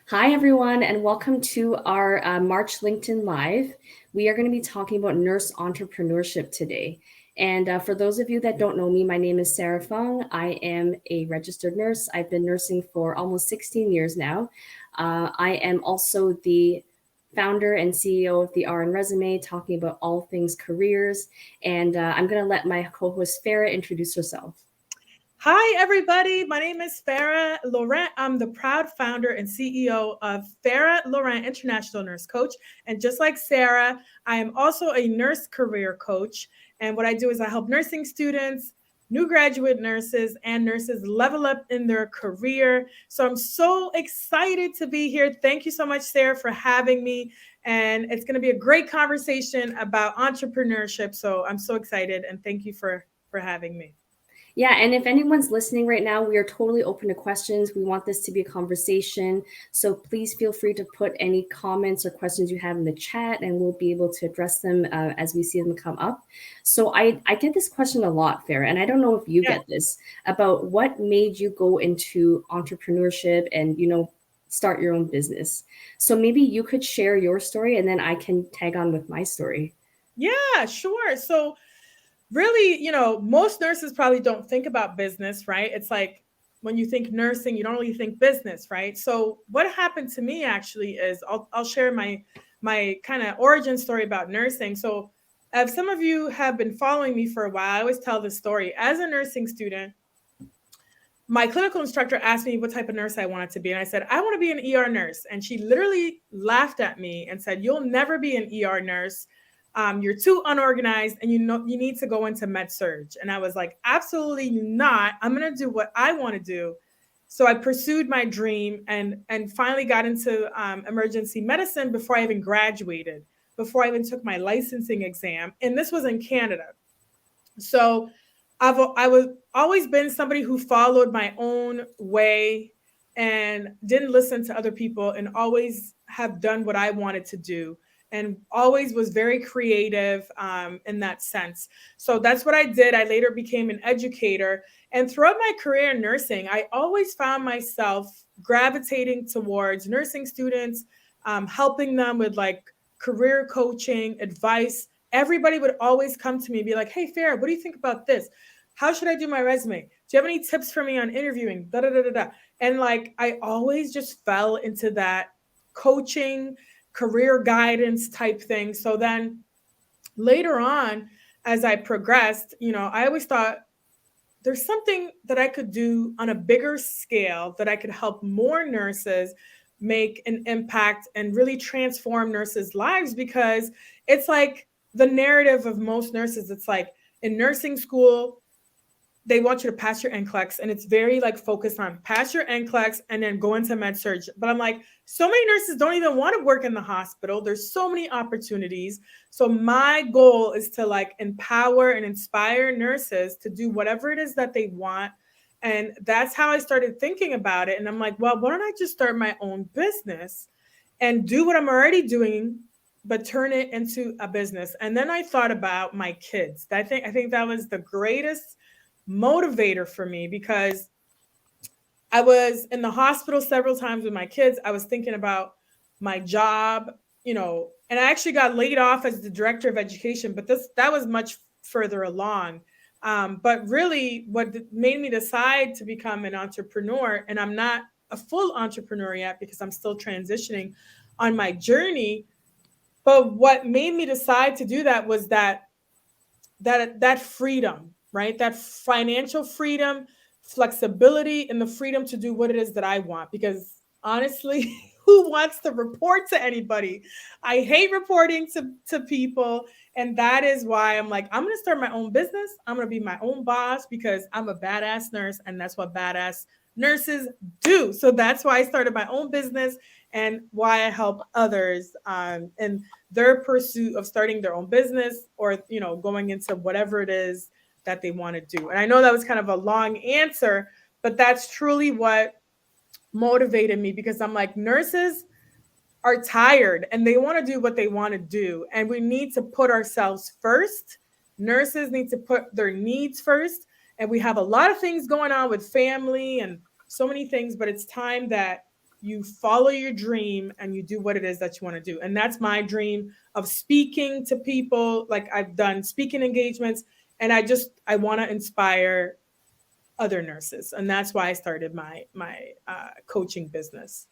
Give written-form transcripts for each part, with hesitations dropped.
Hi, everyone, and welcome to our March LinkedIn Live. We are going to be talking about nurse entrepreneurship today. And for those of you that don't know me, my name is Sarah Fung. I am a registered nurse. I've been nursing for almost 16 years now. I am also the founder and CEO of the RN Resume, talking about all things careers. And I'm going to let my co host Farah introduce herself. Hi, everybody. My name is Farah Laurent. I'm the proud founder and CEO of Farah Laurent International Nurse Coach. And just like Sarah, I am also a nurse career coach. And what I do is I help nursing students, new graduate nurses, and nurses level up in their career. So I'm so excited to be here. Thank you so much, Sarah, for having me. And it's going to be a great conversation about entrepreneurship. So I'm so excited. And thank you for having me. Yeah, and if anyone's listening right now, we are totally open to questions. We want this to be a conversation. So please feel free to put any comments or questions you have in the chat, and we'll be able to address them as we see them come up. So I get this question a lot, Farah, and I don't know if you Yeah. get this about what made you go into entrepreneurship and, start your own business. So maybe you could share your story and then I can tag on with my story. Yeah, sure. So really, most nurses probably don't think about business, right? It's like when you think nursing, you don't really think business, right? So what happened to me actually is I'll share my kind of origin story about nursing. So if some of you have been following me for a while, I always tell this story. As a nursing student, my clinical instructor asked me what type of nurse I wanted to be. And I said, I want to be an ER nurse. And she literally laughed at me and said, you'll never be an ER nurse. You're too unorganized and you need to go into med surge. And I was like, absolutely not. I'm going to do what I want to do. So I pursued my dream and finally got into emergency medicine before I even graduated, before I even took my licensing exam. And this was in Canada. So I was always been somebody who followed my own way and didn't listen to other people and always have done what I wanted to do and always was very creative in that sense. So that's what I did. I later became an educator. And throughout my career in nursing, I always found myself gravitating towards nursing students, helping them with like career coaching, advice. Everybody would always come to me and be like, hey, Farah, what do you think about this? How should I do my resume? Do you have any tips for me on interviewing? Da, da, da, da, da. And like, I always just fell into that coaching, career guidance type thing. So then later on, as I progressed, I always thought there's something that I could do on a bigger scale that I could help more nurses make an impact and really transform nurses' lives because it's like the narrative of most nurses. It's like in nursing school, they want you to pass your NCLEX and it's very like focused on pass your NCLEX and then go into med surg. But I'm like, so many nurses don't even want to work in the hospital. There's so many opportunities. So my goal is to like empower and inspire nurses to do whatever it is that they want. And that's how I started thinking about it. And I'm like, well, why don't I just start my own business and do what I'm already doing, but turn it into a business. And then I thought about my kids. I think that was the greatest motivator for me because I was in the hospital several times with my kids. I was thinking about my job, and I actually got laid off as the director of education, but that was much further along. But really, what made me decide to become an entrepreneur, and I'm not a full entrepreneur yet because I'm still transitioning on my journey. But what made me decide to do that was that freedom, right? That financial freedom, flexibility, and the freedom to do what it is that I want. Because honestly, who wants to report to anybody? I hate reporting to people. And that is why I'm like, I'm going to start my own business. I'm going to be my own boss because I'm a badass nurse. And that's what badass nurses do. So that's why I started my own business and why I help others in their pursuit of starting their own business or going into whatever it is that they want to do. And I know that was kind of a long answer, but that's truly what motivated me because I'm like, nurses are tired and they want to do what they want to do, and we need to put ourselves first. Nurses need to put their needs first, and we have a lot of things going on with family and so many things, but it's time that you follow your dream and you do what it is that you want to do. And that's my dream of speaking to people. Like I've done speaking engagements, and I want to inspire other nurses, and that's why I started my coaching business.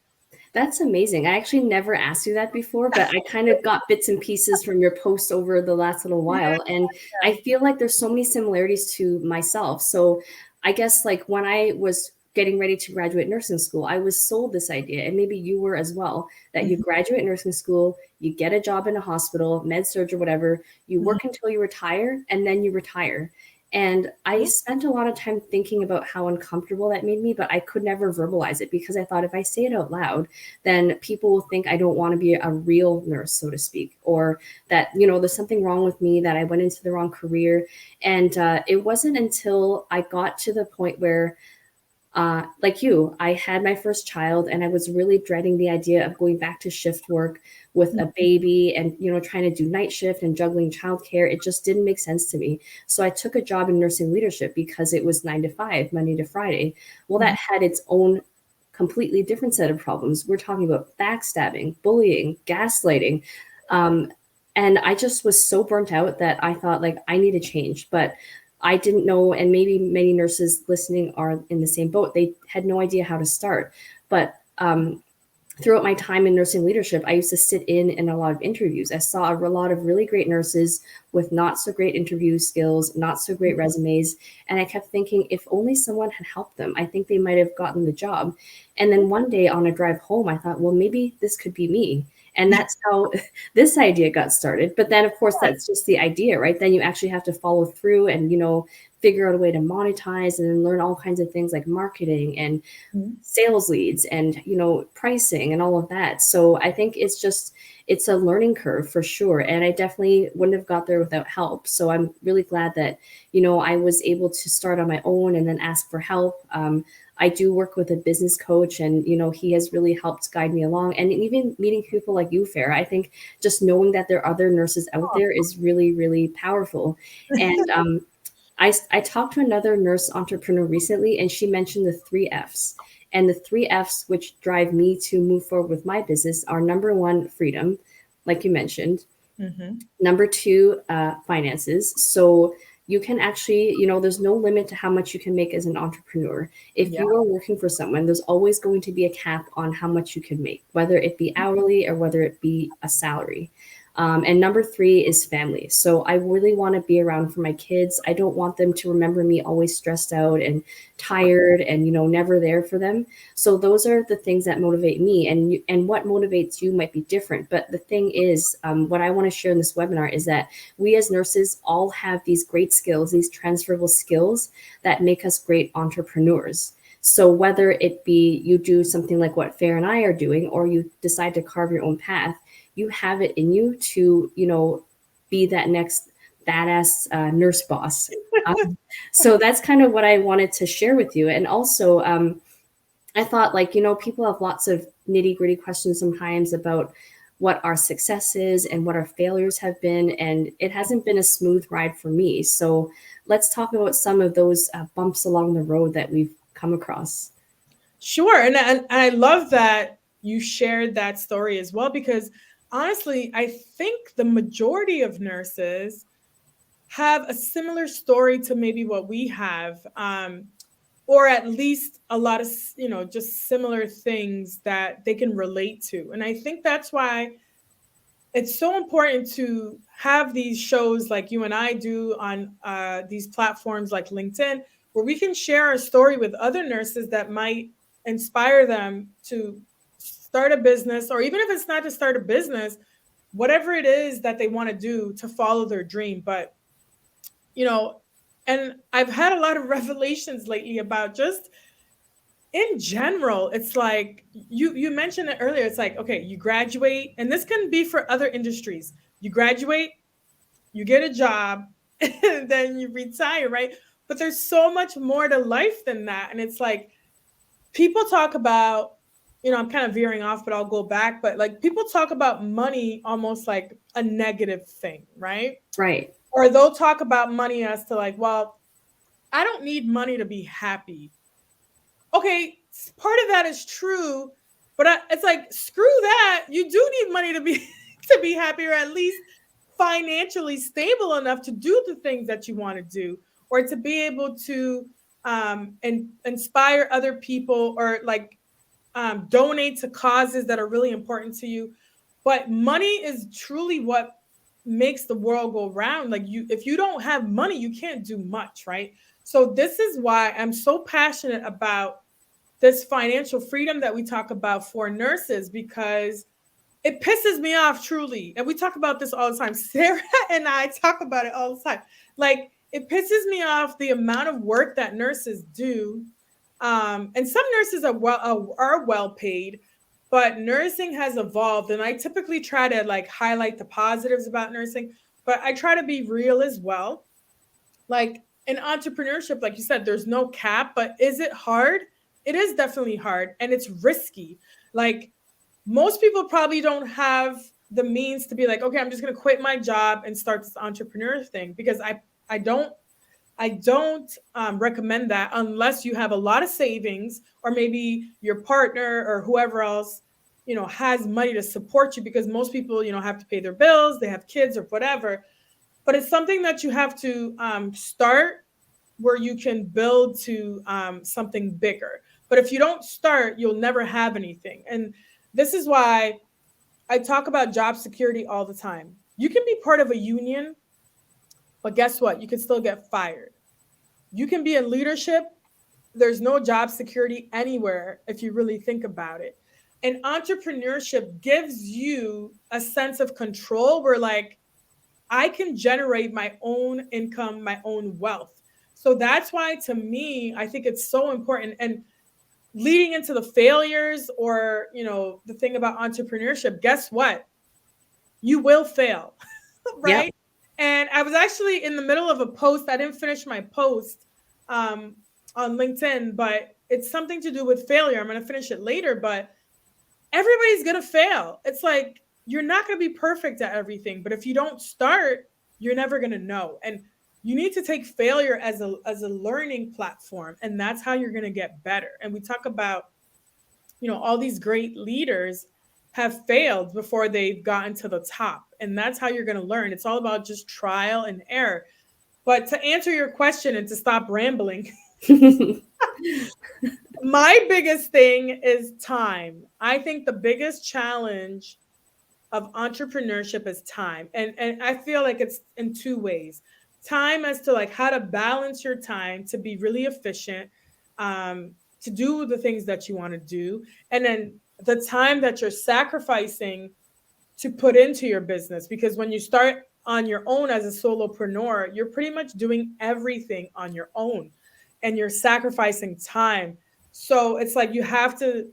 That's amazing. I actually never asked you that before, but I kind of got bits and pieces from your post over the last little Yeah. while. And I feel like there's so many similarities to myself. So I guess like when I was getting ready to graduate nursing school, I was sold this idea, and maybe you were as well, that you Mhm. graduate nursing school, you get a job in a hospital, med surg or whatever, you Mhm. work until you retire, and then you retire. And I spent a lot of time thinking about how uncomfortable that made me, but I could never verbalize it because I thought if I say it out loud, then people will think I don't want to be a real nurse, so to speak, or that, there's something wrong with me, that I went into the wrong career. And it wasn't until I got to the point where like you, I had my first child and I was really dreading the idea of going back to shift work with a baby and, trying to do night shift and juggling childcare. It just didn't make sense to me. So I took a job in nursing leadership because it was 9 to 5, Monday to Friday. Well, that had its own completely different set of problems. We're talking about backstabbing, bullying, gaslighting. Um, and I just was so burnt out that I thought like I need a change. But I didn't know, and maybe many nurses listening are in the same boat. They had no idea how to start. But throughout my time in nursing leadership, I used to sit in a lot of interviews. I saw a lot of really great nurses with not so great interview skills, not so great resumes. And I kept thinking, if only someone had helped them, I think they might have gotten the job. And then one day on a drive home, I thought, well, maybe this could be me. And that's how this idea got started. But then, of course, that's just the idea, right? Then you actually have to follow through and, figure out a way to monetize and then learn all kinds of things like marketing and sales leads and, pricing and all of that. So I think it's a learning curve for sure. And I definitely wouldn't have got there without help. So I'm really glad that, I was able to start on my own and then ask for help. I do work with a business coach, and he has really helped guide me along. And even meeting people like you, Farah, I think just knowing that there are other nurses out there is really, really powerful. And I talked to another nurse entrepreneur recently, and she mentioned the 3 F's. And the 3 F's, which drive me to move forward with my business, are number one, freedom, like you mentioned. Mm-hmm. Number two, finances. So you can actually, there's no limit to how much you can make as an entrepreneur. If Yeah. you are working for someone, there's always going to be a cap on how much you can make, whether it be hourly or whether it be a salary. And number three is family. So I really want to be around for my kids. I don't want them to remember me always stressed out and tired and, never there for them. So those are the things that motivate me, and what motivates you might be different. But the thing is, what I want to share in this webinar is that we as nurses all have these great skills, these transferable skills that make us great entrepreneurs. So whether it be you do something like what Fair and I are doing, or you decide to carve your own path, you have it in you to, be that next badass nurse boss. So that's kind of what I wanted to share with you. And also, I thought like, people have lots of nitty gritty questions sometimes about what our successes and what our failures have been. And it hasn't been a smooth ride for me. So let's talk about some of those bumps along the road that we've come across. Sure. And I love that you shared that story as well, because honestly, I think the majority of nurses have a similar story to maybe what we have, or at least a lot of, just similar things that they can relate to. And I think that's why it's so important to have these shows like you and I do on these platforms like LinkedIn, where we can share our story with other nurses that might inspire them to start a business, or even if it's not to start a business, whatever it is that they want to do to follow their dream. But, you know, and I've had a lot of revelations lately about just in general. It's like you mentioned it earlier. It's like, okay, you graduate, and this can be for other industries. You graduate, you get a job, and then you retire, right? But there's so much more to life than that. And it's like people talk about, I'm kind of veering off, but I'll go back. But like people talk about money almost like a negative thing, right? Right. Or they'll talk about money as to like, well, I don't need money to be happy. Okay, part of that is true, But it's like, screw that. You do need money to be to be happy, or at least financially stable enough to do the things that you want to do, or to be able to and inspire other people, or like donate to causes that are really important to you. But money is truly what makes the world go round. Like, you, if you don't have money, you can't do much, right? So this is why I'm so passionate about this financial freedom that we talk about for nurses, because it pisses me off truly. And we talk about this all the time. Sarah and I talk about it all the time. Like, it pisses me off the amount of work that nurses do. And some nurses are well paid, but nursing has evolved. And I typically try to like highlight the positives about nursing, but I try to be real as well. Like, in entrepreneurship, like you said, there's no cap, but is it hard? It is definitely hard, and it's risky. Like, most people probably don't have the means to be like, okay, I'm just going to quit my job and start this entrepreneur thing, because I don't recommend that unless you have a lot of savings, or maybe your partner or whoever else, has money to support you, because most people, have to pay their bills, they have kids or whatever. But it's something that you have to start, where you can build to something bigger. But if you don't start, you'll never have anything. And this is why I talk about job security all the time. You can be part of a union, but guess what? You can still get fired. You can be in leadership. There's no job security anywhere if you really think about it. And entrepreneurship gives you a sense of control, where like, I can generate my own income, my own wealth. So that's why, to me, I think it's so important. And leading into the failures, or, the thing about entrepreneurship, guess what? You will fail, Yep. right? And I was actually in the middle of a post. I didn't finish my post on LinkedIn, but it's something to do with failure. I'm going to finish it later, but everybody's going to fail. It's like, you're not going to be perfect at everything, but if you don't start, you're never going to know. And you need to take failure as a learning platform, and that's how you're going to get better. And we talk about, all these great leaders have failed before they've gotten to the top, and that's how you're going to learn. It's all about just trial and error. But to answer your question and to stop rambling, my biggest thing is time. I think the biggest challenge of entrepreneurship is time. And I feel like it's in two ways. Time as to like how to balance your time to be really efficient, to do the things that you want to do. And then the time that you're sacrificing to put into your business. Because when you start on your own as a solopreneur, you're pretty much doing everything on your own, and you're sacrificing time. So it's like, you have to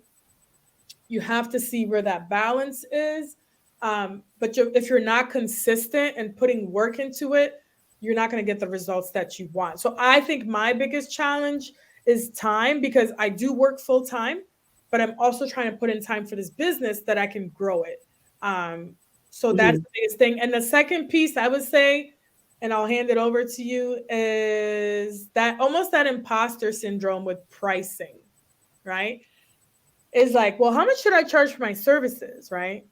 see where that balance is. But if you're not consistent and putting work into it, you're not going to get the results that you want. So I think my biggest challenge is time, because I do work full time, but I'm also trying to put in time for this business that I can grow it. So that's the biggest thing. And the second piece I would say, and I'll hand it over to you, is that almost that imposter syndrome with pricing, right? Is like, well, how much should I charge for my services, right?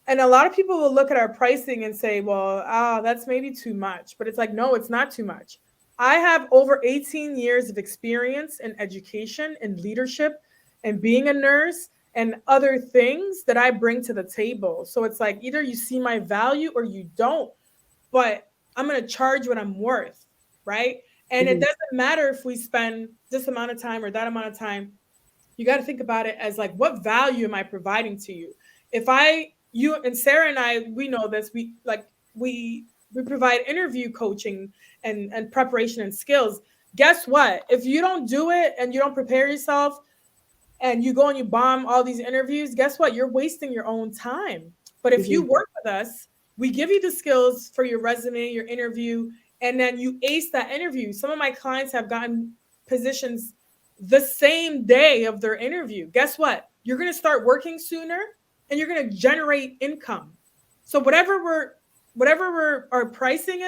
And a lot of people will look at our pricing and say, well, that's maybe too much. But it's like, no, it's not too much. I have over 18 years of experience in education and leadership and being a nurse and other things that I bring to the table. So it's like, either you see my value or you don't, but I'm going to charge what I'm worth, right? And it doesn't matter if we spend this amount of time or that amount of time. You got to think about it as like, what value am I providing to you? If you and Sarah and I, we know this, we provide interview coaching and preparation and skills. Guess what? If you don't do it and you don't prepare yourself and you go and you bomb all these interviews, guess what? You're wasting your own time. But if you work with us, we give you the skills for your resume, your interview, and then you ace that interview. Some of my clients have gotten positions the same day of their interview. Guess what? You're going to start working sooner, and you're going to generate income. So whatever our pricing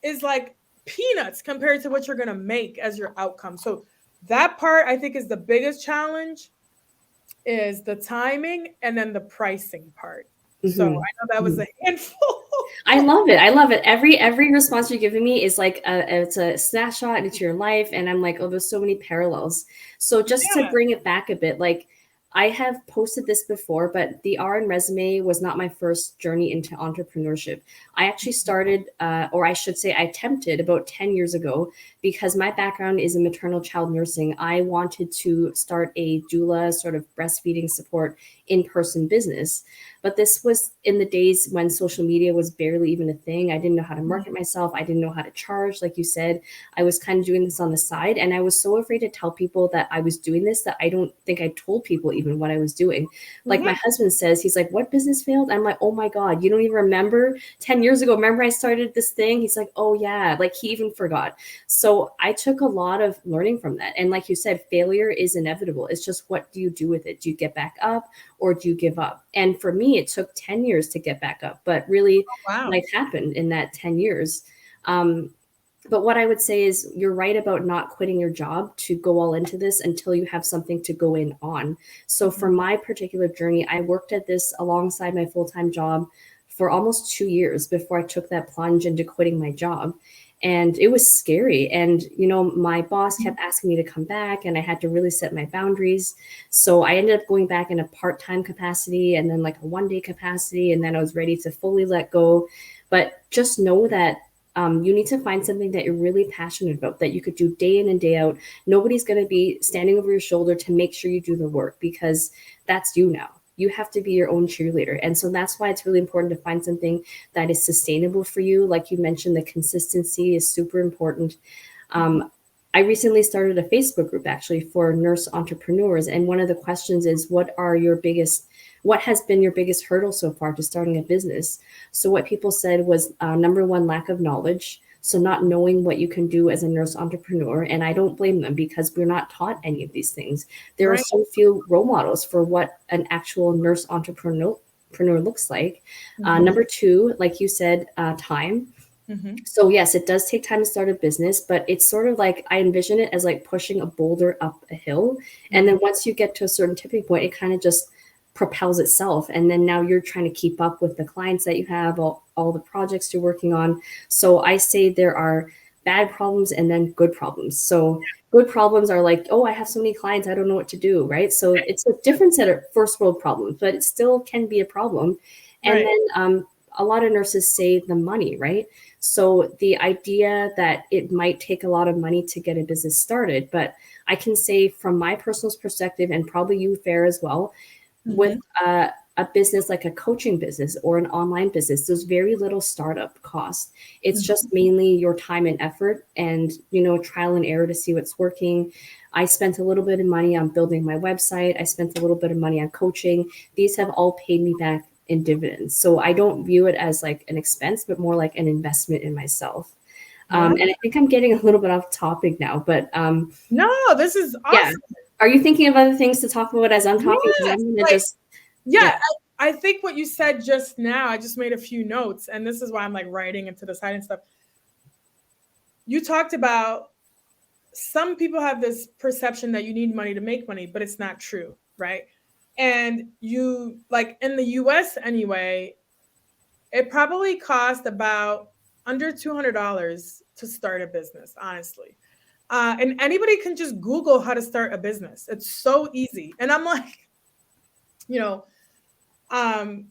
is like peanuts compared to what you're going to make as your outcome. So that part, I think, is the biggest challenge. is the timing and then the pricing part. So I Mhm. know that was Mhm. a handful. I love it. I love it. Every response you're giving me is like it's a snapshot into your life, and I'm like, oh, there's so many parallels. So just to Yeah. bring it back a bit, like I have posted this before, but the RN resume was not my first journey into entrepreneurship. I actually started, or I should say, I attempted about 10 years ago because my background is in maternal child nursing. I wanted to start a doula sort of breastfeeding support in person business. But this was in the days when social media was barely even a thing. I didn't know how to market myself. I didn't know how to charge. Like you said, I was kind of doing this on the side. And I was so afraid to tell people that I was doing this that I don't think I told people even what I was doing. Like my Mhm. husband says, he's like, what business failed? I'm like, oh my God, you don't even remember 10 years ago. Remember I started this thing? He's like, oh yeah. Like he even forgot. So I took a lot of learning from that. And like you said, failure is inevitable. It's just what do you do with it? Do you get back up or do you give up? And for me, it took 10 years to get back up, but really Wow. life happened in that 10 years. Um, but what I would say is you're right about not quitting your job to go all into this until you have something to go in on. So for Mhm. my particular journey, I worked at this alongside my full-time job for almost 2 years before I took that plunge into quitting my job. And it was scary. And, my boss kept asking me to come back, and I had to really set my boundaries. So I ended up going back in a part time capacity and then like a 1 day capacity. And then I was ready to fully let go. But just know that you need to find something that you're really passionate about that you could do day in and day out. Nobody's going to be standing over your shoulder to make sure you do the work because that's you now. You have to be your own cheerleader. And so that's why it's really important to find something that is sustainable for you. Like you mentioned, the consistency is super important. Mhm. I recently started a Facebook group actually for nurse entrepreneurs. And one of the questions is, what has been your biggest hurdle so far to starting a business? So what people said was number one, lack of knowledge. So not knowing what you can do as a nurse entrepreneur. And I don't blame them because we're not taught any of these things. There are Right. so few role models for what an actual nurse entrepreneur looks like. Mhm. Number two, like you said, time. Mhm. So yes, it does take time to start a business, but it's sort of like I envision it as like pushing a boulder up a hill. And Mhm. then once you get to a certain tipping point, it kind of just propels itself. And then now you're trying to keep up with the clients that you have, all the projects you're working on. So I say there are bad problems and then good problems. So good problems are like, oh, I have so many clients, I don't know what to do, right? So it's a different set of first world problems, but it still can be a problem. And Right. then a lot of nurses save the money, right? So the idea that it might take a lot of money to get a business started, but I can say from my personal perspective, and probably you, Fair, as well, with Mhm. a business like a coaching business or an online business, there's very little startup cost. It's Mhm. just mainly your time and effort and, trial and error to see what's working. I spent a little bit of money on building my website. I spent a little bit of money on coaching. These have all paid me back in dividends. So I don't view it as like an expense, but more like an investment in myself. Wow. And I think I'm getting a little bit off topic now, but No, this is yeah. awesome. Are you thinking of other things to talk about as I'm talking? Because Yes. I'm gonna Like, just, yeah. yeah, I think what you said just now, I just made a few notes, and this is why I'm like writing into the side and stuff. You talked about some people have this perception that you need money to make money, but it's not true, right? And you, like in the US anyway, it probably cost about under $200 to start a business, honestly. And anybody can just Google how to start a business. It's so easy. And I'm like, you know, um,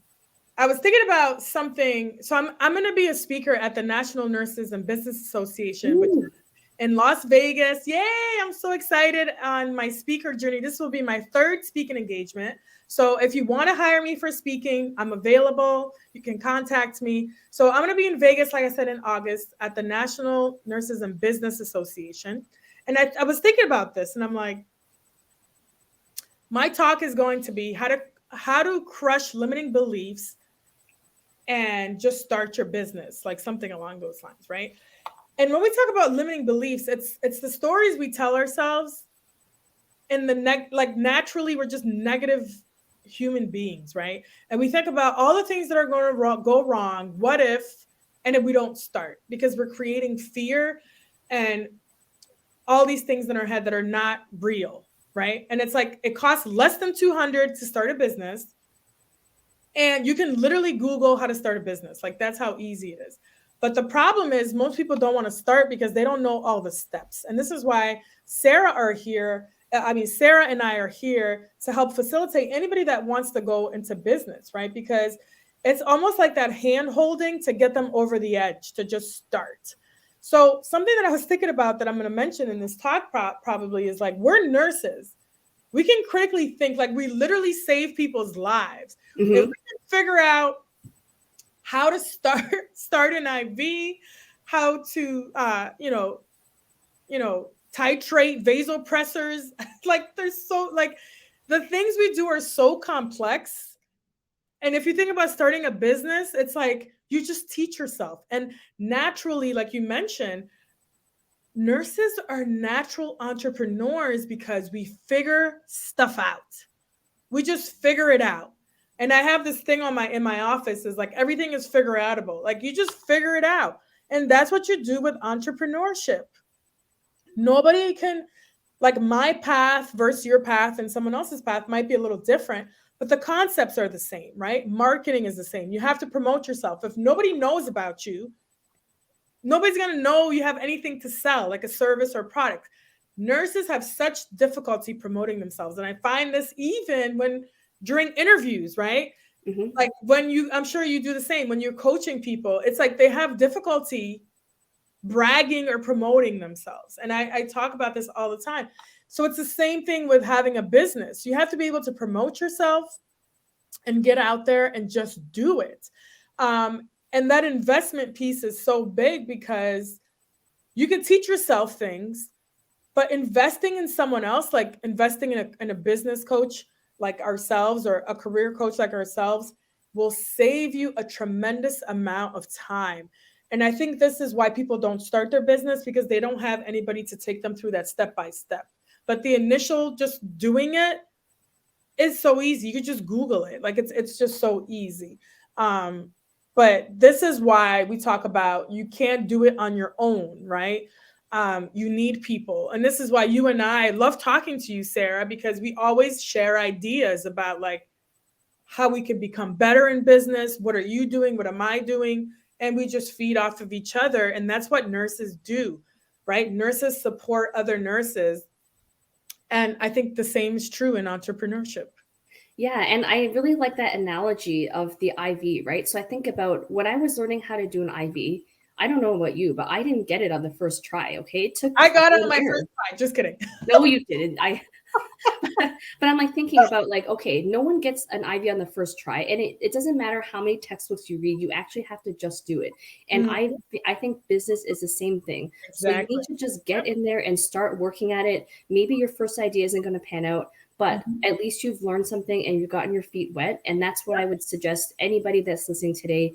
I was thinking about something. So I'm going to be a speaker at the National Nurses and Business Association, which Ooh, in Las Vegas. Yay, I'm so excited on my speaker journey. This will be my third speaking engagement. So if you want to hire me for speaking, I'm available. You can contact me. So I'm going to be in Vegas, like I said, in August at the National Nurses and Business Association. And I was thinking about this and I'm like, my talk is going to be how to crush limiting beliefs and just start your business, like something along those lines, right? And when we talk about limiting beliefs, it's the stories we tell ourselves and like naturally we're just negative human beings, right? And we think about all the things that are going to go wrong, what if, and if we don't start because we're creating fear and all these things in our head that are not real. right? And it's like, it costs less than 200 to start a business. And you can literally Google how to start a business. Like, that's how easy it is. But the problem is most people don't want to start because they don't know all the steps. And this is why Sarah and I are here to help facilitate anybody that wants to go into business, right? Because it's almost like that hand holding to get them over the edge to just start. So something that I was thinking about that I'm going to mention in this talk probably is like, we're nurses. We can critically think, like, we literally save people's lives. Mm-hmm. If we can figure out how to start an IV, how to titrate vasopressors, like, there's so, like, the things we do are so complex. And if you think about starting a business, it's like you just teach yourself. And naturally, like you mentioned, nurses are natural entrepreneurs because we figure stuff out. We just figure it out. And I have this thing in my office is like, everything is figure outable. Like, you just figure it out. And that's what you do with entrepreneurship. Nobody can, like, my path versus your path and someone else's path might be a little different, but the concepts are the same, right? Marketing is the same. You have to promote yourself. If nobody knows about you, nobody's going to know you have anything to sell, like a service or product. Nurses have such difficulty promoting themselves. And I find this even during interviews, right? Mm-hmm. Like, I'm sure you do the same. When you're coaching people, it's like they have difficulty bragging or promoting themselves. And I talk about this all the time. So it's the same thing with having a business. You have to be able to promote yourself and get out there and just do it. And that investment piece is so big because you can teach yourself things, but investing in someone else, like investing in a business coach like ourselves or a career coach like ourselves, will save you a tremendous amount of time. And I think this is why people don't start their business, because they don't have anybody to take them through that step by step. But the initial just doing it is so easy. You could just Google it. Like, it's just so easy. But this is why we talk about you can't do it on your own, right? You need people. And this is why you and I love talking to you, Sarah, because we always share ideas about, like, how we can become better in business. What are you doing? What am I doing? And we just feed off of each other. And that's what nurses do, right? Nurses support other nurses. And I think the same is true in entrepreneurship. Yeah, and I really like that analogy of the IV, right? So I think about when I was learning how to do an IV, I don't know about you, but I didn't get it on the first try, okay? It took I got it on my first try. Just kidding. No, you didn't. But I'm like thinking about, like, okay, no one gets an IV on the first try. And it doesn't matter how many textbooks you read, you actually have to just do it. And I think business is the same thing. Exactly. So you need to just get in there and start working at it. Maybe your first idea isn't going to pan out, but at least you've learned something and you've gotten your feet wet. And that's what I would suggest anybody that's listening today.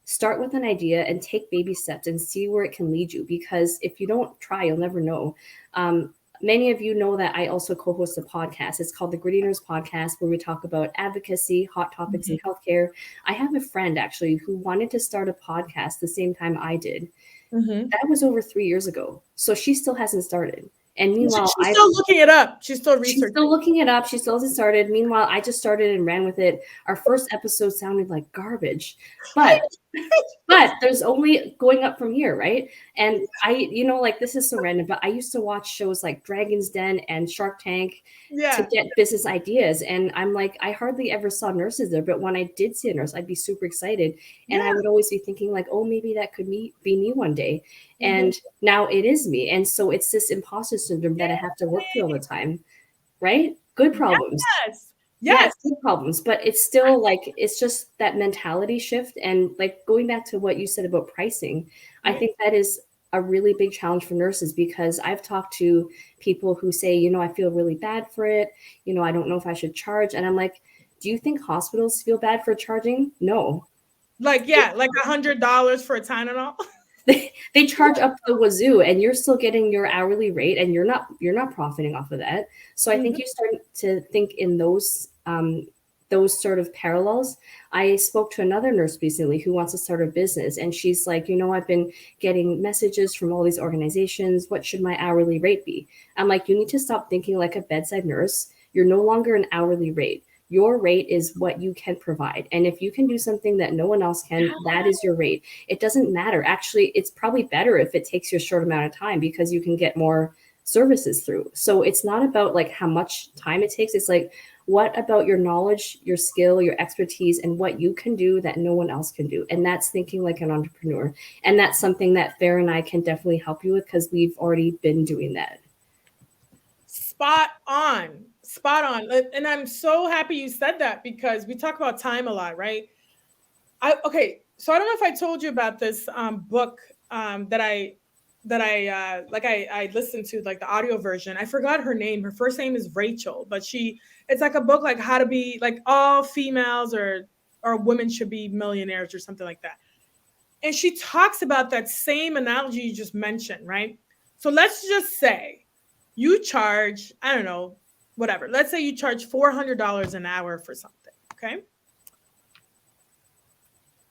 Start with an idea and take baby steps and see where it can lead you. Because if you don't try, you'll never know. Many of you know that I also co-host a podcast. It's called the Gritty Nurse Podcast, where we talk about advocacy, hot topics in healthcare. I have a friend actually who wanted to start a podcast the same time I did. That was over 3 years ago. So she still hasn't started. And meanwhile, she's still looking it up. She's still researching. She's still looking it up. She still hasn't started. Meanwhile, I just started and ran with it. Our first episode sounded like garbage, but there's only going up from here, right? And like, this is so random, but I used to watch shows like Dragon's Den and Shark Tank to get business ideas. And I'm like, I hardly ever saw nurses there, but when I did see a nurse, I'd be super excited. And I would always be thinking, like, oh, maybe that could be me one day. And now it is me. And so it's this imposter syndrome that I have to work through all the time, right? Good problems. Yes, good problems. But it's still like, it's just that mentality shift. And like, going back to what you said about pricing, I think that is a really big challenge for nurses, because I've talked to people who say, I feel really bad for it. I don't know if I should charge. And I'm like, do you think hospitals feel bad for charging? No. Like $100 for a Tylenol. They charge up the wazoo, and you're still getting your hourly rate, and you're not profiting off of that. So I think you start to think in those those sort of parallels, I spoke to another nurse recently who wants to start a business. And she's like, I've been getting messages from all these organizations. What should my hourly rate be? I'm like, you need to stop thinking like a bedside nurse. You're no longer an hourly rate. Your rate is what you can provide. And if you can do something that no one else can, that is your rate. It doesn't matter. Actually, it's probably better if it takes you a short amount of time because you can get more services through. So it's not about like how much time it takes. It's like, what about your knowledge, your skill, your expertise, and what you can do that no one else can do? And that's thinking like an entrepreneur. And that's something that Farah and I can definitely help you with because we've already been doing that. Spot on. Spot on. And I'm so happy you said that because we talk about time a lot, right? Okay, so I don't know if I told you about this book that I listened to, like the audio version. I forgot her name. Her first name is Rachel, but it's like a book like how to be like all females or women should be millionaires or something like that. And she talks about that same analogy you just mentioned, right? So let's just say you charge, I don't know, whatever. Let's say you charge $400 an hour for something, okay?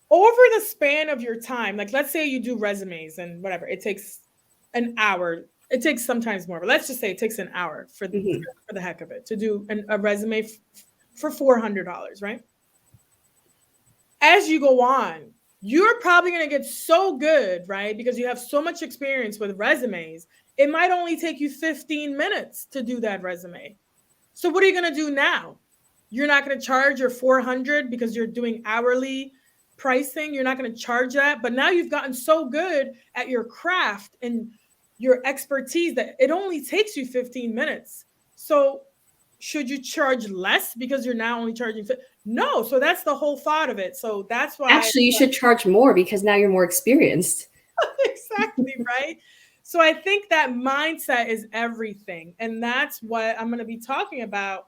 Over the span of your time, like let's say you do resumes and whatever, it takes an hour. It takes sometimes more, but let's just say it takes an hour for the heck of it to do a resume for $400, right? As you go on, you're probably going to get so good, right? Because you have so much experience with resumes. It might only take you 15 minutes to do that resume. So what are you going to do now? You're not going to charge your $400 because you're doing hourly pricing. You're not going to charge that. But now you've gotten so good at your craft and your expertise that it only takes you 15 minutes. So should you charge less because you're now only charging? No. So that's the whole thought of it. So that's why. Actually, you should charge more because now you're more experienced. Exactly, right? So I think that mindset is everything. And that's what I'm going to be talking about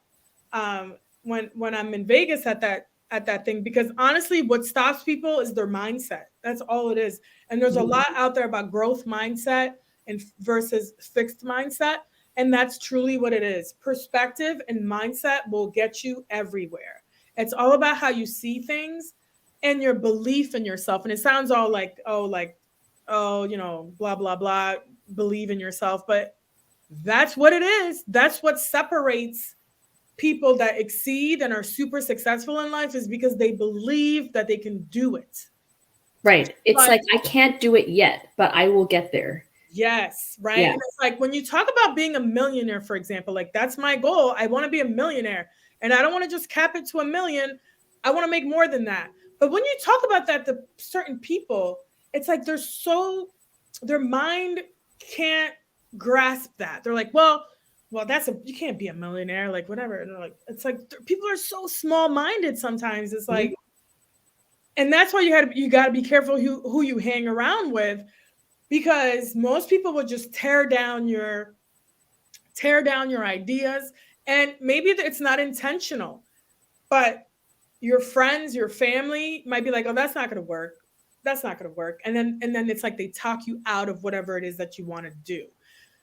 when I'm in Vegas at that thing, because honestly, what stops people is their mindset. That's all it is. And there's a lot out there about growth mindset and versus fixed mindset. And that's truly what it is. Perspective and mindset will get you everywhere. It's all about how you see things and your belief in yourself. And it sounds all like, blah, blah, blah, believe in yourself. But that's what it is. That's what separates people that exceed and are super successful in life, is because they believe that they can do it. Right. It's like, I can't do it yet, but I will get there. Yes. Right. Yeah. And it's like when you talk about being a millionaire, for example, like that's my goal. I want to be a millionaire, and I don't want to just cap it to $1 million. I want to make more than that. But when you talk about that to certain people, it's like their mind can't grasp that. They're like, well, you can't be a millionaire, like whatever. And they're like, it's like people are so small-minded sometimes. It's like, and that's why you got to be careful who you hang around with, because most people will just tear down your ideas, and maybe it's not intentional, but your friends, your family might be like, oh, that's not going to work. That's not going to work. And then it's like they talk you out of whatever it is that you want to do.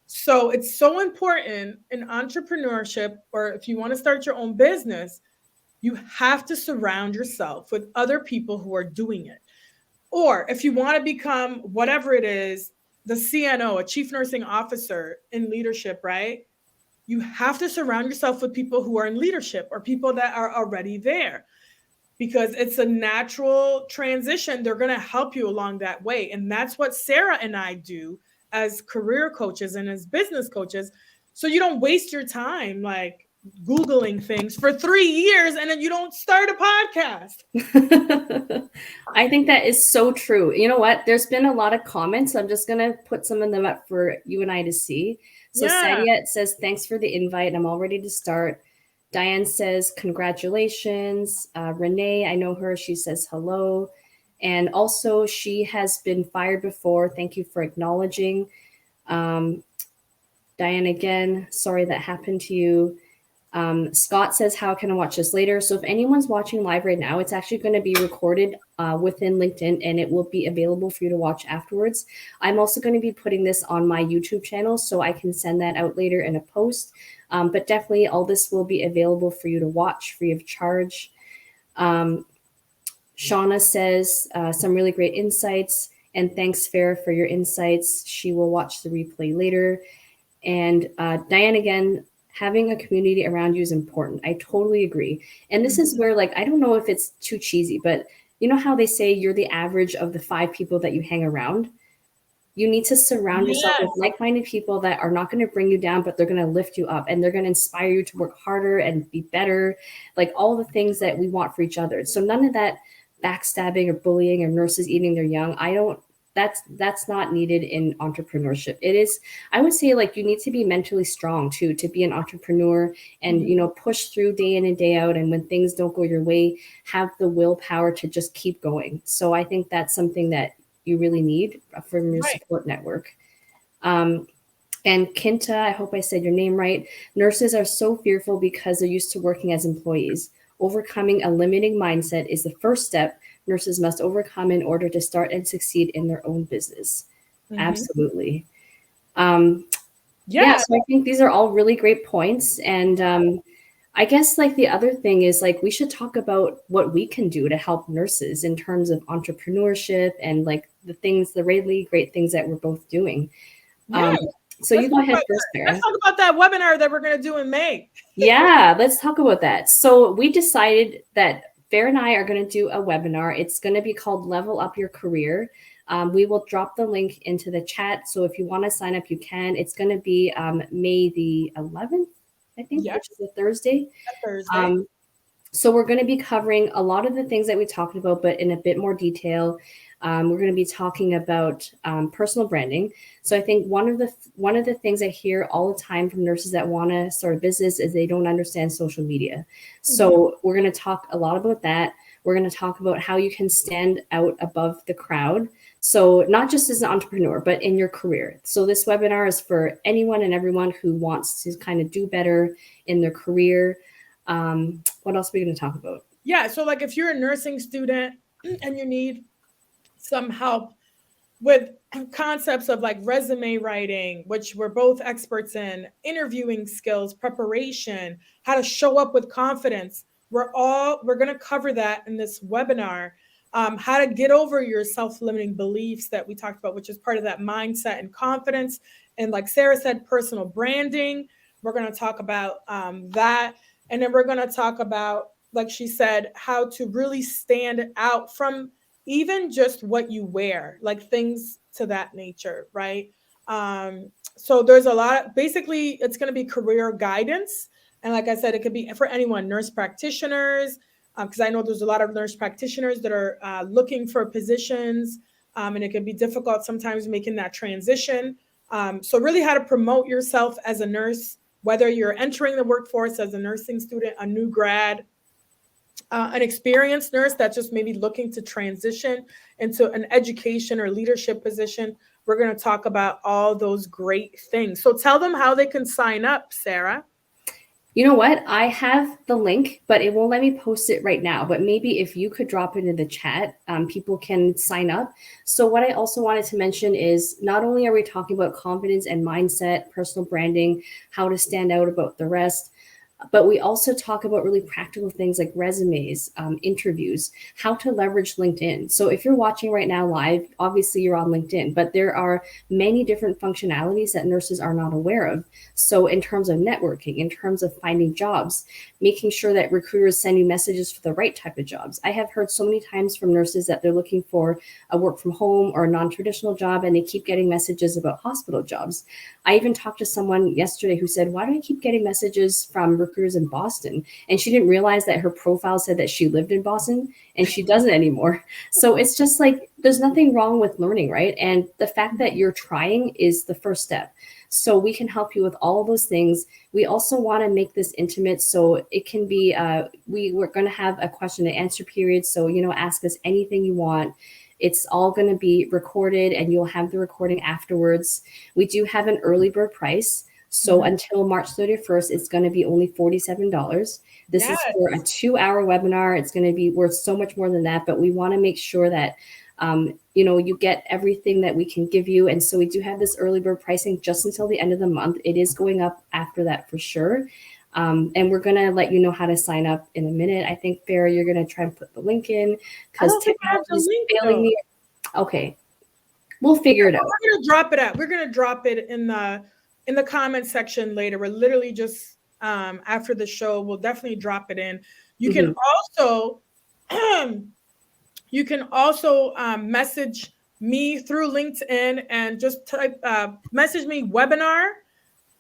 So it's so important in entrepreneurship, or if you want to start your own business, you have to surround yourself with other people who are doing it. Or if you want to become whatever it is, the CNO, a chief nursing officer in leadership, right? You have to surround yourself with people who are in leadership or people that are already there, because it's a natural transition. They're going to help you along that way. And that's what Sarah and I do as career coaches and as business coaches. So you don't waste your time like Googling things for 3 years and then you don't start a podcast. I think that is so true. You know what? There's been a lot of comments. I'm just going to put some of them up for you and I to see. So Sadia says, thanks for the invite. I'm all ready to start. Diane says, congratulations. Renee, I know her. She says hello. And also, she has been fired before. Thank you for acknowledging. Diane, again, sorry that happened to you. Scott says, how can I watch this later? So if anyone's watching live right now, it's actually going to be recorded within LinkedIn, and it will be available for you to watch afterwards. I'm also going to be putting this on my YouTube channel, so I can send that out later in a post. But definitely all this will be available for you to watch free of charge. Shauna says some really great insights. And thanks, Farah, for your insights. She will watch the replay later. And Diane, again, having a community around you is important. I totally agree. And this is where, like, I don't know if it's too cheesy, but you know how they say you're the average of the 5 people that you hang around? You need to surround yourself with like-minded people that are not going to bring you down, but they're going to lift you up and they're going to inspire you to work harder and be better, like all the things that we want for each other. So none of that backstabbing or bullying or nurses eating their young. That's not needed in entrepreneurship. It is, I would say, like, you need to be mentally strong too to be an entrepreneur and push through day in and day out, and when things don't go your way, have the willpower to just keep going. So I think that's something that you really need from your support network. And Kinta, I hope I said your name right. Nurses are so fearful because they're used to working as employees. Overcoming a limiting mindset is the first step nurses must overcome in order to start and succeed in their own business. Absolutely. So I think these are all really great points. And I guess, like, the other thing is, like, we should talk about what we can do to help nurses in terms of entrepreneurship and, like, the really great things that we're both doing. So you go ahead first, Farah. Let's talk about that webinar that we're going to do in May. Yeah, let's talk about that. So we decided that Farah and I are going to do a webinar. It's going to be called Level Up Your Career. We will drop the link into the chat. So if you want to sign up, you can. It's going to be May the 11th, I think, which is a Thursday. So we're going to be covering a lot of the things that we talked about, but in a bit more detail. We're going to be talking about personal branding. So I think one of the things I hear all the time from nurses that want to start a business is they don't understand social media. So we're going to talk a lot about that. We're going to talk about how you can stand out above the crowd. So not just as an entrepreneur, but in your career. So this webinar is for anyone and everyone who wants to kind of do better in their career. What else are we going to talk about? Yeah. So, like, if you're a nursing student and you need some help with concepts of, like, resume writing, which we're both experts in, interviewing skills, preparation, how to show up with confidence, we're going to cover that in this webinar. How to get over your self-limiting beliefs that we talked about, which is part of that mindset and confidence. And like Sarah said, personal branding. We're going to talk about that. And then we're going to talk about, like she said, how to really stand out from even just what you wear, like things to that nature, right? So there's a lot. Basically, it's going to be career guidance. And like I said, it could be for anyone, nurse practitioners, because I know there's a lot of nurse practitioners that are looking for positions, and it can be difficult sometimes making that transition. So really how to promote yourself as a nurse, whether you're entering the workforce as a nursing student, a new grad, an experienced nurse that's just maybe looking to transition into an education or leadership position. We're going to talk about all those great things. So tell them how they can sign up, Sarah. You know what? I have the link, but it won't let me post it right now. But maybe if you could drop it in the chat, people can sign up. So what I also wanted to mention is not only are we talking about confidence and mindset, personal branding, how to stand out about the rest, but we also talk about really practical things like resumes, interviews, how to leverage LinkedIn. So if you're watching right now live, obviously you're on LinkedIn, but there are many different functionalities that nurses are not aware of. So in terms of networking, in terms of finding jobs, making sure that recruiters send you messages for the right type of jobs. I have heard so many times from nurses that they're looking for a work from home or a non-traditional job, and they keep getting messages about hospital jobs. I even talked to someone yesterday who said, why do I keep getting messages from recruiters in Boston? And she didn't realize that her profile said that she lived in Boston, and she doesn't anymore. So it's just like, there's nothing wrong with learning, right? And the fact that you're trying is the first step. So we can help you with all of those things. We also want to make this intimate. So it can be, we're going to have a question and answer period. So, ask us anything you want. It's all going to be recorded and you'll have the recording afterwards. We do have an early bird price. So until March 31st, it's going to be only $47. This is for a 2-hour webinar. It's going to be worth so much more than that, but we want to make sure that, you get everything that we can give you. And so we do have this early bird pricing just until the end of the month. It is going up after that for sure. And we're going to let you know how to sign up in a minute. I think, Farah, you're going to try and put the link in I because don't think I have technology the is link failing though. me. Okay, we'll figure it out. We're gonna drop it out. We're gonna drop it in the comment section later. We're literally just after the show, we'll definitely drop it in. You can also you can also message me through LinkedIn and just type message me webinar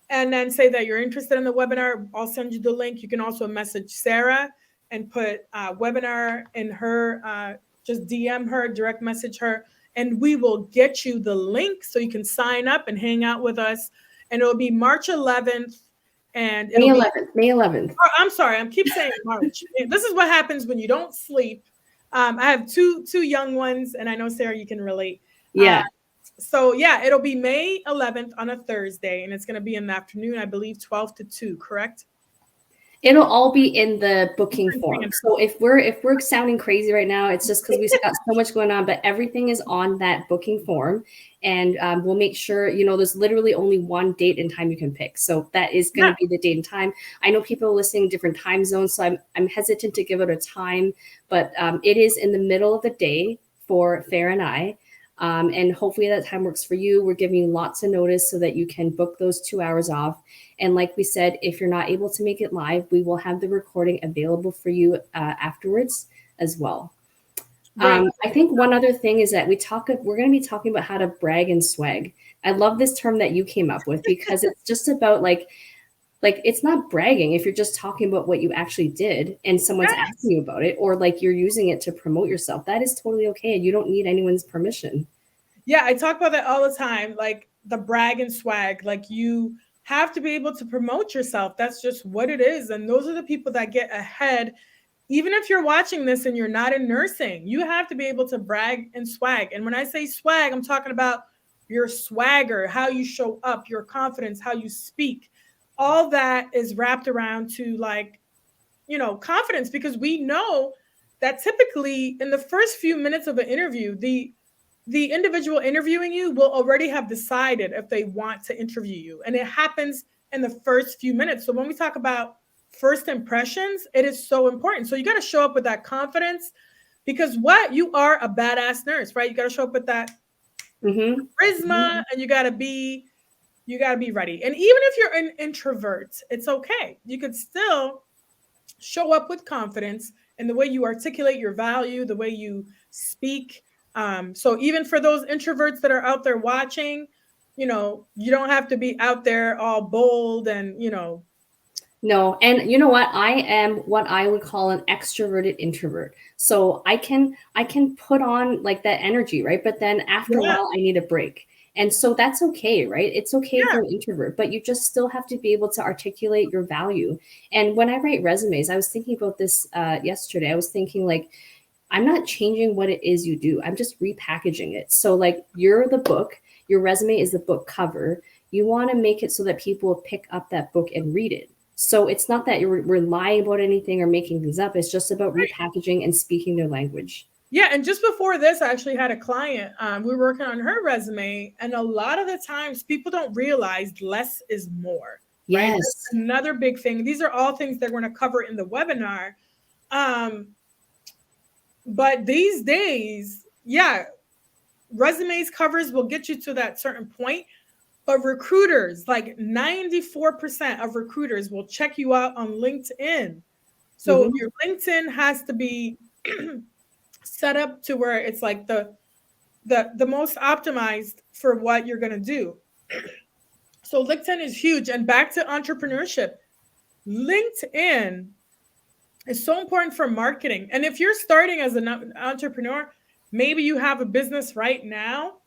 and then say that you're interested in the webinar. I'll send you the link. You can also message Sarah and put webinar in her, just DM her, direct message her, and we will get you the link so you can sign up and hang out with us. And it'll be March 11th. And it'll May be 11th. May 11th. Oh, I'm sorry, I keep saying March. This is what happens when you don't sleep. I have two young ones, and I know Sarah, you can relate. Yeah. So yeah, it'll be May 11th on a Thursday, and it's going to be in the afternoon, I believe 12 to 2, correct? It'll all be in the booking form. So if we're sounding crazy right now, it's just because we've got so much going on, but everything is on that booking form. And we'll make sure, there's literally only one date and time you can pick. So that is going to be the date and time. I know people are listening in different time zones, so I'm hesitant to give it a time, but it is in the middle of the day for Farah and I. And hopefully that time works for you. We're giving you lots of notice so that you can book those 2 hours off. And like we said, if you're not able to make it live, we will have the recording available for you afterwards as well. Right. I think one other thing is that we're going to be talking about how to brag and swag. I love this term that you came up with because it's just about like it's not bragging if you're just talking about what you actually did and someone's asking you about it, or like you're using it to promote yourself. That is totally okay. And you don't need anyone's permission. Yeah, I talk about that all the time, like the brag and swag. Like you have to be able to promote yourself. That's just what it is. And those are the people that get ahead. Even if you're watching this and you're not in nursing, you have to be able to brag and swag. And when I say swag, I'm talking about your swagger, how you show up, your confidence, how you speak. All that is wrapped around to confidence, because we know that typically in the first few minutes of an interview, the individual interviewing you will already have decided if they want to interview you. And it happens in the first few minutes. So when we talk about first impressions, it is so important. So you got to show up with that confidence, because you are a badass nurse, right? You got to show up with that charisma, and you got to be ready. And even if you're an introvert, it's okay. You could still show up with confidence in the way you articulate your value, the way you speak. So even for those introverts that are out there watching, you don't have to be out there all bold and, No. And you know what? I am what I would call an extroverted introvert. So I can put on like that energy, right? But then after a while, I need a break. And so that's okay, right? It's okay if you're an introvert, but you just still have to be able to articulate your value. And when I write resumes, I was thinking about this yesterday. I was thinking like, I'm not changing what it is you do. I'm just repackaging it. So like you're the book, your resume is the book cover. You want to make it so that people will pick up that book and read it. So it's not that we're lying about anything or making things up. It's just about repackaging and speaking their language. Yeah. And just before this, I actually had a client. We were working on her resume. And a lot of the times people don't realize less is more. Yes. Right? That's another big thing. These are all things that we're going to cover in the webinar. But these days, resumes, covers will get you to that certain point. But recruiters, like 94% of recruiters will check you out on LinkedIn. So your LinkedIn has to be set up to where it's like the most optimized for what you're going to do. So LinkedIn is huge. And back to entrepreneurship, LinkedIn is so important for marketing. And if you're starting as an entrepreneur, maybe you have a business right now.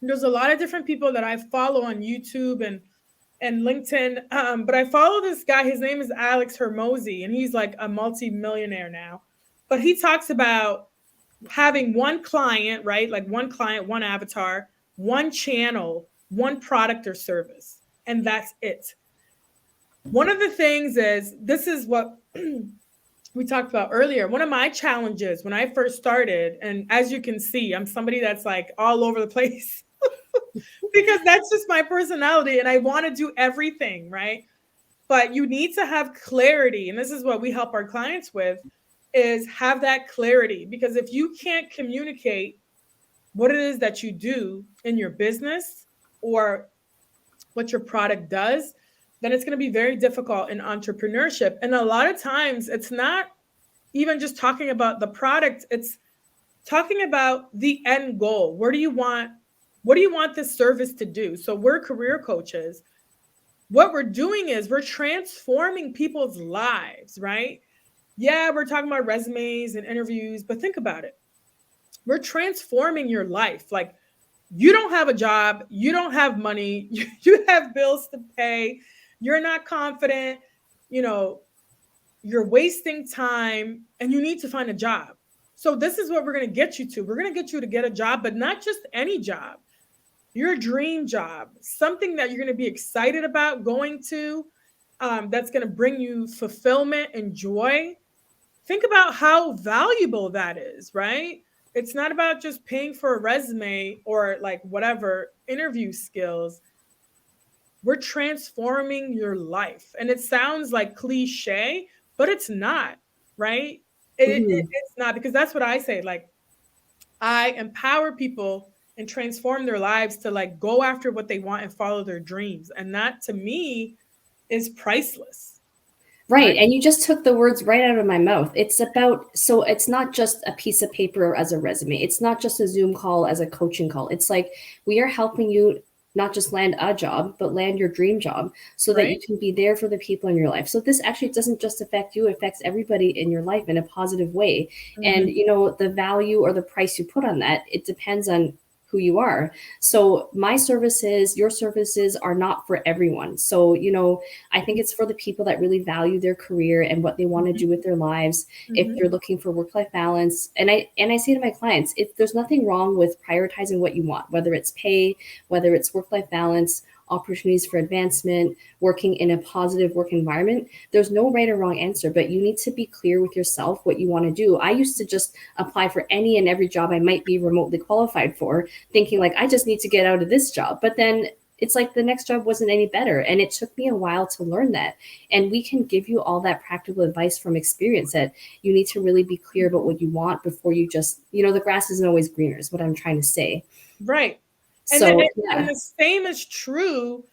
There's a lot of different people that I follow on YouTube and LinkedIn. But I follow this guy. His name is Alex Hermosi, and he's like a multi-millionaire now. But he talks about having one client, right? Like one client, one avatar, one channel, one product or service, and that's it. One of the things is, this is what we talked about earlier. One of my challenges when I first started, and as you can see, I'm somebody that's like all over the place because that's just my personality and I want to do everything, right? But you need to have clarity. And this is what we help our clients with, is have that clarity. Because if you can't communicate what it is that you do in your business or what your product does, then it's going to be very difficult in entrepreneurship. And a lot of times it's not even just talking about the product, it's talking about the end goal. What do you want this service to do? So we're career coaches. What we're doing is we're transforming people's lives, right? Yeah, we're talking about resumes and interviews, but think about it. We're transforming your life. Like, you don't have a job, you don't have money, you have bills to pay, you're not confident, you know, you're wasting time, and you need to find a job. So this is what we're going to get you to. We're going to get you to get a job, but not just any job, your dream job, something that you're going to be excited about going to, that's going to bring you fulfillment and joy. Think about how valuable that is, right? It's not about just paying for a resume or like whatever interview skills. We're transforming your life. And it sounds like cliche, but it's not, right? It's not, because that's what I say. Like, I empower people and transform their lives to like go after what they want and follow their dreams. And that to me is priceless. Right. And you just took the words right out of my mouth. It's about, so it's not just a piece of paper as a resume. It's not just a Zoom call as a coaching call. It's like we are helping you not just land a job, but land your dream job so that you can be there for the people in your life. So this actually doesn't just affect you, it affects everybody in your life in a positive way. And, you know, the value or the price you put on that, it depends on who you are. So my services, your services are not for everyone. So, you know, I think it's for the people that really value their career and what they want to do with their lives. If they're looking for work-life balance. And I say to my clients, if there's nothing wrong with prioritizing what you want, whether it's pay, whether it's work-life balance, opportunities for advancement, working in a positive work environment. There's no right or wrong answer, but you need to be clear with yourself what you want to do. I used to just apply for any and every job I might be remotely qualified for, thinking like, I just need to get out of this job. But then it's like the next job wasn't any better. And it took me a while to learn that. And we can give you all that practical advice from experience that you need to really be clear about what you want before you just, you know, the grass isn't always greener is what I'm trying to say. Right. And, so, and the same is true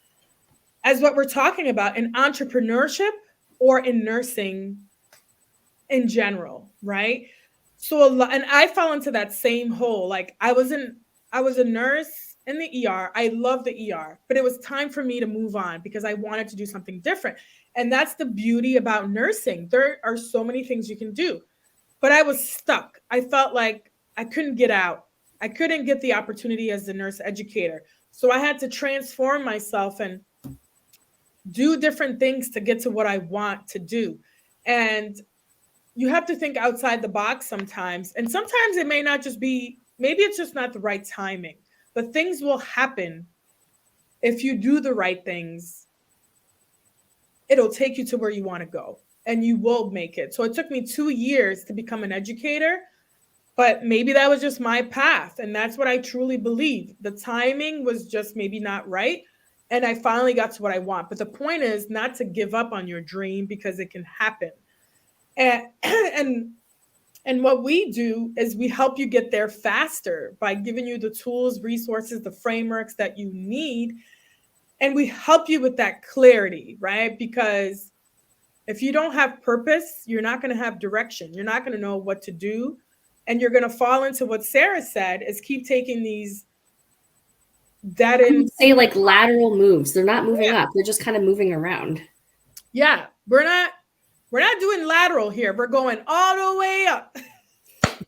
as what we're talking about in entrepreneurship or in nursing in general, right? So a lot, and I fell into that same hole. Like I was a nurse in the ER. I love the ER, but it was time for me to move on because I wanted to do something different. And that's the beauty about nursing. There are so many things you can do, but I was stuck. I felt like I couldn't get out. I couldn't get the opportunity as the nurse educator. So I had to transform myself and do different things to get to what I want to do. And you have to think outside the box sometimes. And sometimes it may not just be, maybe it's just not the right timing, but things will happen if you do the right things. It'll take you to where you want to go and you will make it. So it took me 2 years to become an educator. But maybe that was just my path. And that's what I truly believe. The timing was just maybe not right. And I finally got to what I want. But the point is not to give up on your dream because it can happen. And what we do is we help you get there faster by giving you the tools, resources, the frameworks that you need. And we help you with that clarity, right? Because if you don't have purpose, you're not going to have direction. You're not going to know what to do. And you're going to fall into what Sarah said is keep taking these dead end. Say like lateral moves. They're not moving up. They're just kind of moving around. Yeah. We're not doing lateral here. We're going all the way up.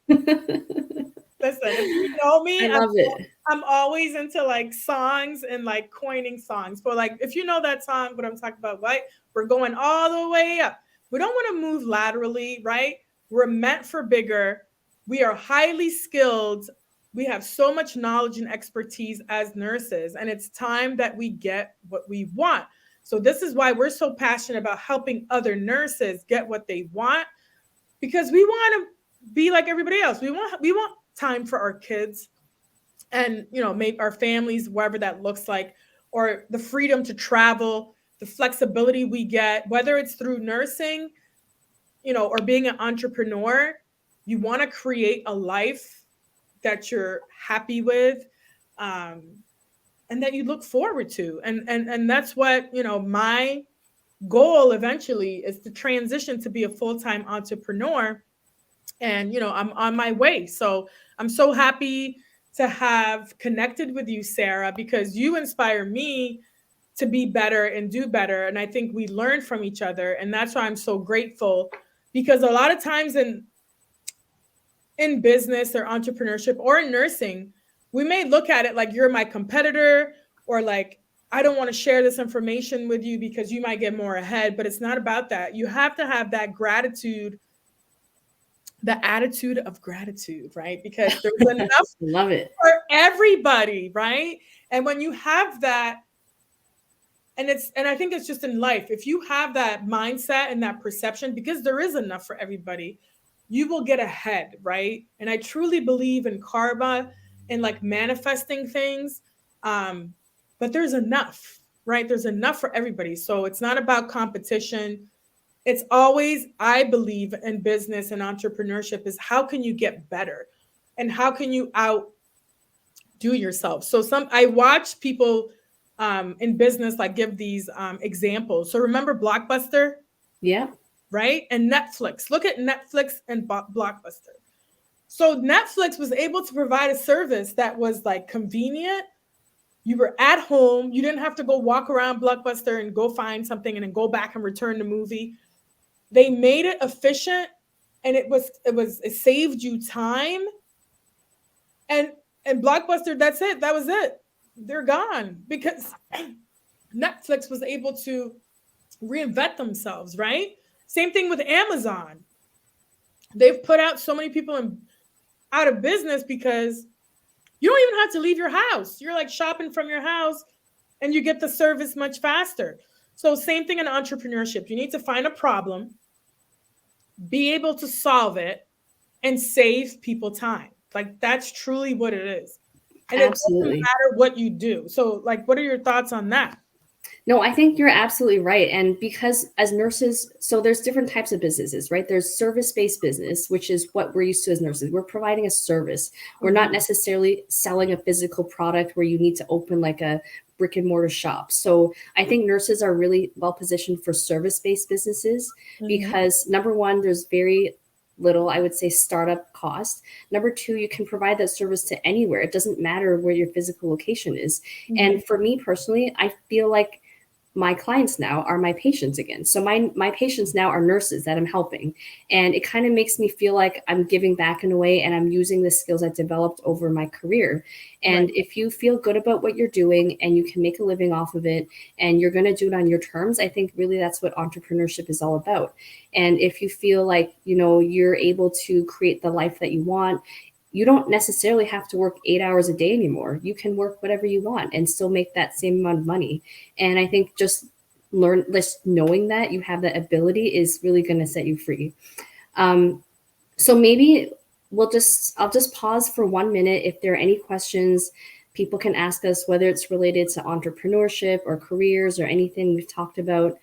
Listen, if you know me, I love it. I'm always into like songs and like coining songs. But like, if you know that song, what I'm talking about, right? We're going all the way up. We don't want to move laterally, right? We're meant for bigger. We are highly skilled. We have so much knowledge and expertise as nurses, and it's time that we get what we want. So this is why we're so passionate about helping other nurses get what they want, because we want to be like everybody else. We want time for our kids and, you know, maybe our families, wherever that looks like, or the freedom to travel. the flexibility we get, whether it's through nursing, or being an entrepreneur. You want to create a life that you're happy with, and that you look forward to. And that's what, my goal eventually is, to transition to be a full-time entrepreneur. And, I'm on my way. So I'm so happy to have connected with you, Sarah, because you inspire me to be better and do better. And I think we learn from each other. And that's why I'm so grateful, because a lot of times in business or entrepreneurship or in nursing, we may look at it like you're my competitor, or like, I don't want to share this information with you because you might get more ahead. But it's not about that. You have to have that gratitude, the attitude of gratitude, right? Because there's enough Love it. for everybody, right? And when you have that, and I think it's just in life, if you have that mindset and that perception, because there is enough for everybody, you will get ahead, right? And I truly believe in karma and like manifesting things. But there's enough, right? There's enough for everybody. So it's not about competition. It's always, I believe in business and entrepreneurship, is how can you get better and how can you outdo yourself? So I watch people in business like give these examples. So remember Blockbuster? Yeah. Right? And Netflix. Look at Netflix and Blockbuster. So Netflix was able to provide a service that was like convenient. You were at home. You didn't have to go walk around Blockbuster and go find something and then go back and return the movie. They made it efficient, and it saved you time. And Blockbuster, that's it. That was it. They're gone because Netflix was able to reinvent themselves, right? Same thing with Amazon. They've put out so many people out of business because you don't even have to leave your house. You're like shopping from your house and you get the service much faster. So same thing in entrepreneurship. You need to find a problem, be able to solve it, and save people time. Like that's truly what it is. And Absolutely. it doesn't matter what you do. So like, what are your thoughts on that? No, I think you're absolutely right. And because as nurses, so there's different types of businesses, right? There's service-based business, which is what we're used to as nurses. We're providing a service. We're not necessarily selling a physical product where you need to open like a brick and mortar shop. So I think nurses are really well positioned for service-based businesses because number one, there's very little, I would say, startup cost. Number two, you can provide that service to anywhere. It doesn't matter where your physical location is. And for me personally, I feel like my clients now are my patients again. So my patients now are nurses that I'm helping. And it kind of makes me feel like I'm giving back in a way, and I'm using the skills I developed over my career. And if you feel good about what you're doing and you can make a living off of it and you're going to do it on your terms, I think really that's what entrepreneurship is all about. And if you feel like, you're able to create the life that you want, you don't necessarily have to work 8 hours a day anymore. You can work whatever you want and still make that same amount of money. And I think just knowing that you have that ability is really going to set you free. So maybe I'll just pause for 1 minute. If there are any questions, people can ask us, whether it's related to entrepreneurship or careers or anything we've talked about.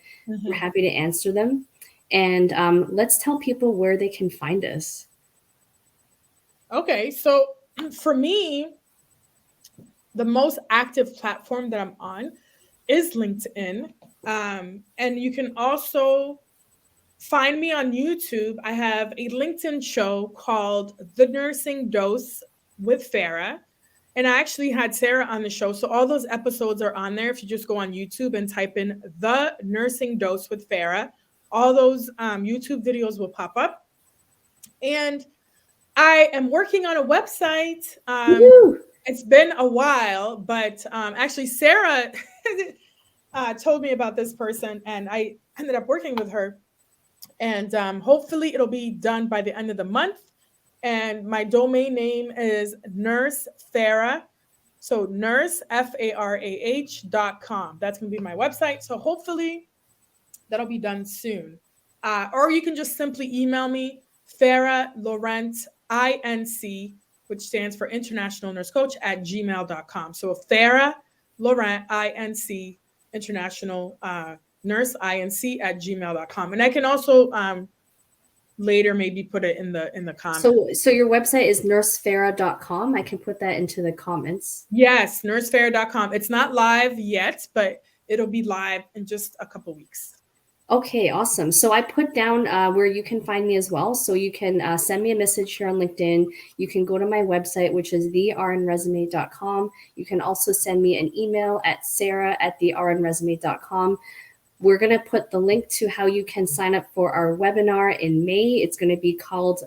We're happy to answer them. And let's tell people where they can find us. Okay, so for me, the most active platform that I'm on is LinkedIn. And you can also find me on YouTube. I have a LinkedIn show called The Nursing Dose with Farah. And I actually had Sarah on the show. So all those episodes are on there. If you just go on YouTube and type in The Nursing Dose with Farah, all those YouTube videos will pop up. And I am working on a website. It's been a while, but actually Sarah told me about this person, and I ended up working with her. And hopefully it'll be done by the end of the month. And my domain name is Nurse Farah. So nurse, FARAH.com. That's going to be my website. So hopefully that'll be done soon. Or you can just simply email me, Farah Laurent, INC, which stands for International Nurse Coach, @gmail.com. So Farah Laurent, INC, International nurseinc@gmail.com. And I can also later maybe put it in the comments. So your website is nursefarah.com. I can put that into the comments. Yes, nursefarah.com. It's not live yet, but it'll be live in just a couple weeks. Okay, awesome. So I put down where you can find me as well. So you can send me a message here on LinkedIn. You can go to my website, which is thernresume.com. You can also send me an email at sarah@thernresume.com. We're going to put the link to how you can sign up for our webinar in May. It's going to be called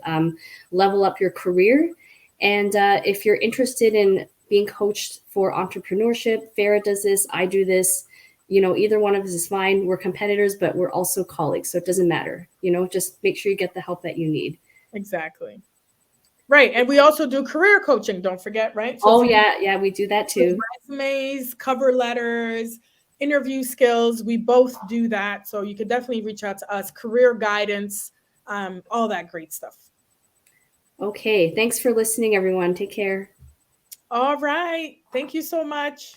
Level Up Your Career. And if you're interested in being coached for entrepreneurship, Farah does this, I do this. You know, either one of us is fine. We're competitors, but we're also colleagues. So it doesn't matter. You know, just make sure you get the help that you need. Exactly. Right. And we also do career coaching. Don't forget, right? So yeah, we do that too. Resumes, cover letters, interview skills. We both do that. So you could definitely reach out to us, career guidance, all that great stuff. Okay. Thanks for listening, everyone. Take care. All right. Thank you so much.